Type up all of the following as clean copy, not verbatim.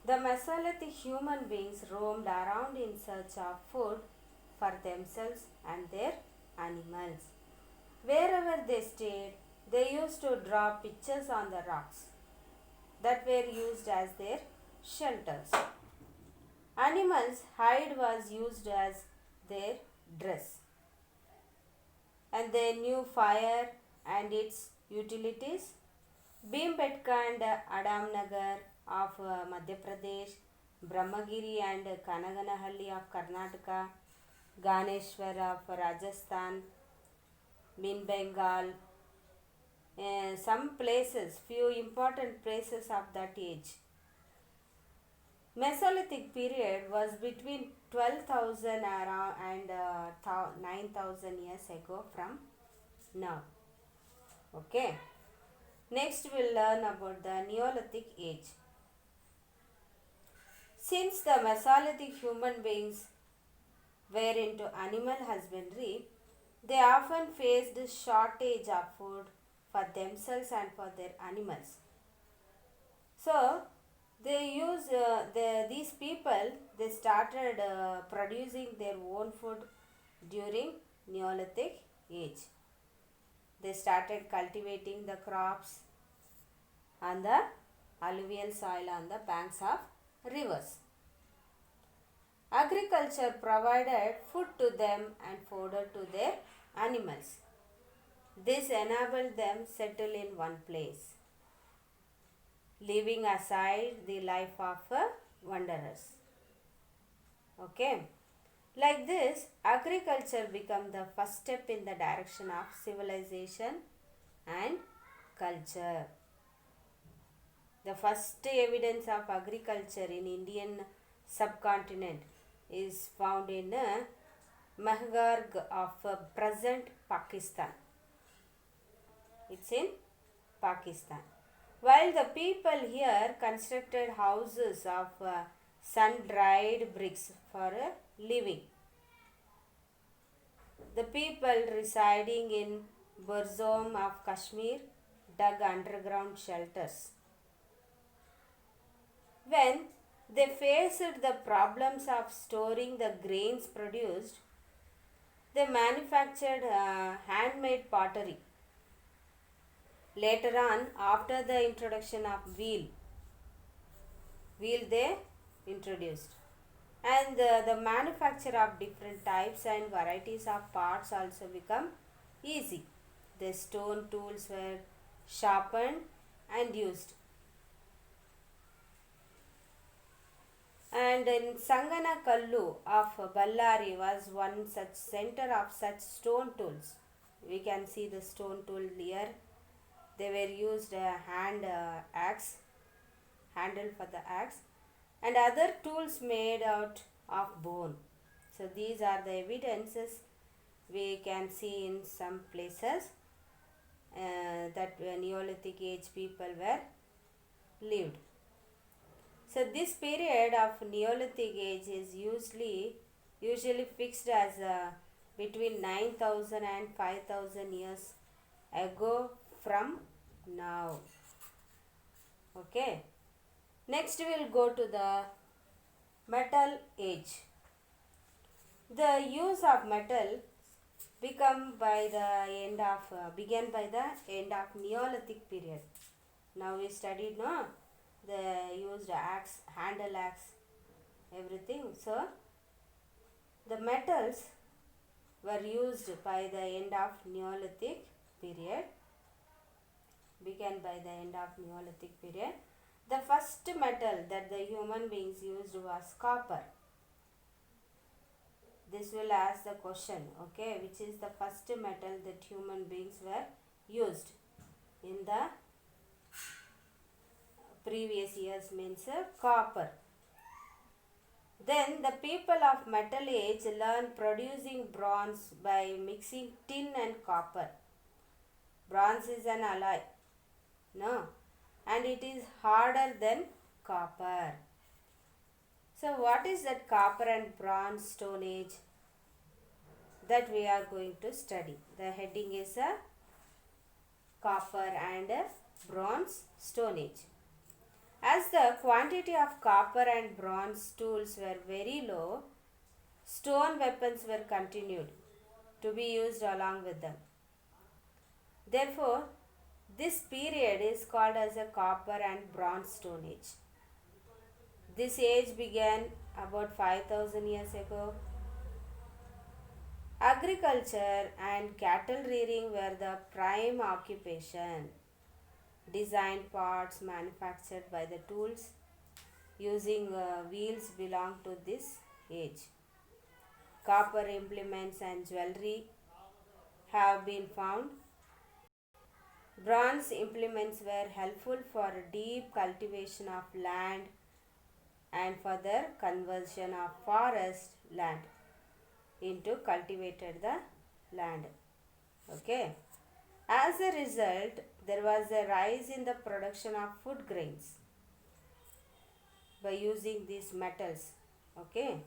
The Mesolithic human beings roamed around in search of food for themselves and their animals. Wherever they stayed, they used to draw pictures on the rocks that were used as their shelters. Animals' hide was used as their dress, and they knew fire and its utilities. Bhimbetka and Adamnagar of Madhya Pradesh, Brahmagiri and Kanaganahalli of Karnataka, Ganeshwar of Rajasthan, in Bengal, some places, few important places of that age. Mesolithic period was between 12,000 and 9,000 years ago from now. Okay. Next we'll learn about the Neolithic age. Since the Mesolithic human beings were into animal husbandry, they often faced shortage of food for themselves and for their animals. So they use these people, they started producing their own food during Neolithic age. They started cultivating the crops on the alluvial soil on the banks of rivers. Agriculture provided food to them and fodder to their animals. This enabled them settle in one place, leaving aside the life of wanderers. Okay. Like this, agriculture became the first step in the direction of civilization and culture. The first evidence of agriculture in Indian subcontinent is found in Mehrgarh of present Pakistan. It's in Pakistan. While the people here constructed houses of sun-dried bricks for a living, the people residing in Burzom of Kashmir dug underground shelters. When they faced the problems of storing the grains produced, they manufactured handmade pottery. Later on, after the introduction of wheel they introduced, and the manufacture of different types and varieties of parts also become easy. The stone tools were sharpened and used. And in Sanganakallu of Ballari was one such center of such stone tools. We can see the stone tool here. They were used axe, handle for the axe, and other tools made out of bone. So these are the evidences we can see in some places that Neolithic age people were lived. So this period of Neolithic age is usually fixed as between 9,000 and 5,000 years ago from now. Okay. Next we will go to the metal age. The use of metal began by the end of Neolithic period. Now we studied the used axe, handle axe, everything. So the metals were used by the end of Neolithic period. Began by the end of Neolithic period. The first metal that the human beings used was copper. This will ask the question, okay, which is the first metal that human beings were used in the previous years, means copper. Then the people of metal age learned producing bronze by mixing tin and copper. Bronze is an alloy, no, and it is harder than copper. So what is that copper and bronze stone age? That we are going to study. The heading is copper and bronze stone age. As the quantity of copper and bronze tools were very low, stone weapons were continued to be used along with them. Therefore, this period is called as a copper and bronze stone age. This age began about 5000 years ago. Agriculture and cattle rearing were the prime occupation. Designed parts manufactured by the tools using wheels belong to this age. Copper implements and jewelry have been found. Bronze implements were helpful for deep cultivation of land and for the conversion of forest land into cultivated the land. Okay. As a result, there was a rise in the production of food grains by using these metals. Okay.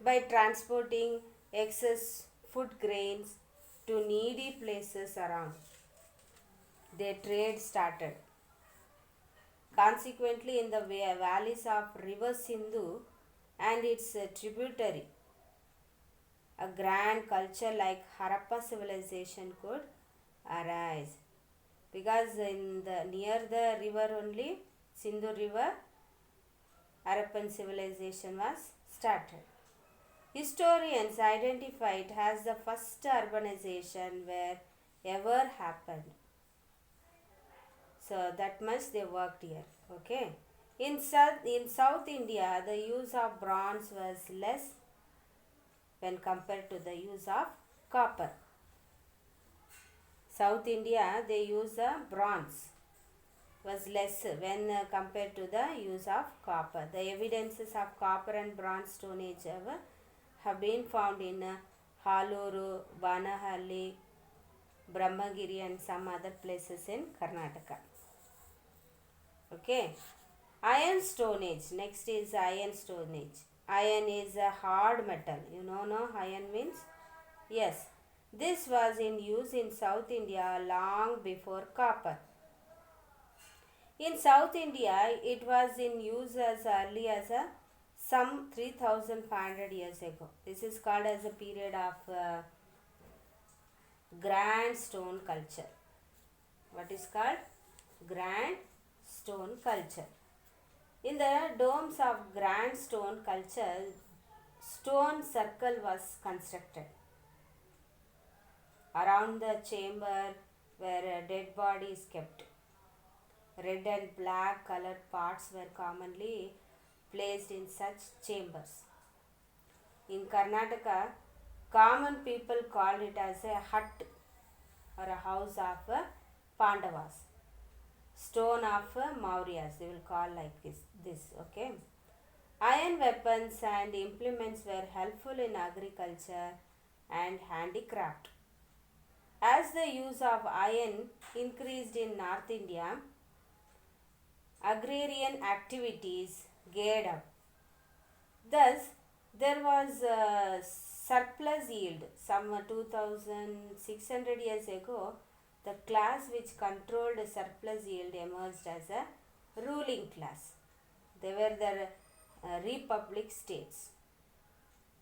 By transporting excess food grains to needy places around, their trade started. Consequently, in the valleys of river Sindhu and its tributary, a grand culture like Harappa civilization could arise, because in the near the river only, Sindhu river, Harappan civilization was started. Historians identify it as the first urbanization where ever happened. So that much they worked here. Okay. In South India, the use of bronze was less when compared to the use of copper. South India, they use the bronze was less when compared to the use of copper. The evidences of copper and bronze stone age have been found in Haluru, Banahalli, Brahmagiri and some other places in Karnataka. Okay. Iron stone age. Next is iron stone age. Iron is a hard metal. You know, no? Iron means? Yes. This was in use in South India long before copper. In South India, it was in use as early as some 3500 years ago. This is called as a period of grand stone culture. What is called? Grand stone culture. In the domes of grand stone culture, stone circle was constructed around the chamber where a dead body is kept. Red and black colored parts were commonly placed in such chambers. In Karnataka, common people called it as a hut or a house of Pandavas. Stone of Mauryas, they will call like this. Okay. Iron weapons and implements were helpful in agriculture and handicraft. As the use of iron increased in North India, agrarian activities geared up. Thus, there was a surplus yield. Some 2600 years ago, the class which controlled surplus yield emerged as a ruling class. They were the republic states.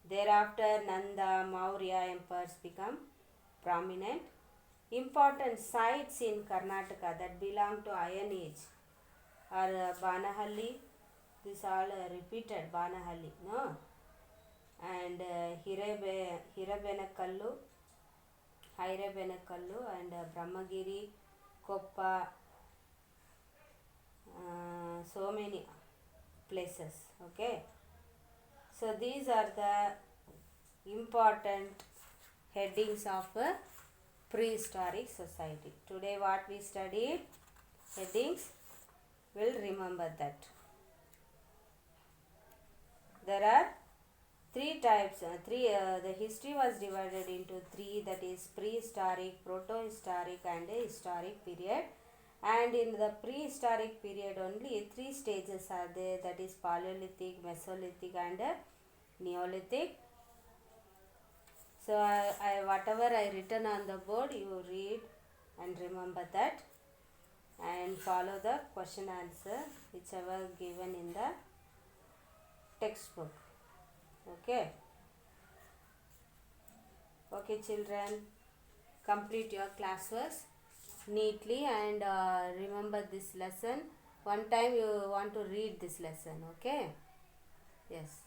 Thereafter, Nanda, Maurya empires become prominent. Important sites in Karnataka that belong to Iron Age are Banahalli. This all repeated Banahalli, no? And Hirabenakallu, and Brahmagiri, Koppa, so many places. Okay. So these are the important headings of a prehistoric society. Today what we studied, headings, will remember that. There are three types. The history was divided into three, that is prehistoric, protohistoric and a historic period. And in the prehistoric period only three stages are there, that is Paleolithic, Mesolithic and Neolithic. So whatever I written on the board, you read and remember that. and follow the question answer whichever given in the textbook. Okay. Okay, children, complete your classwork neatly and remember this lesson. One time you want to read this lesson. Okay. Yes.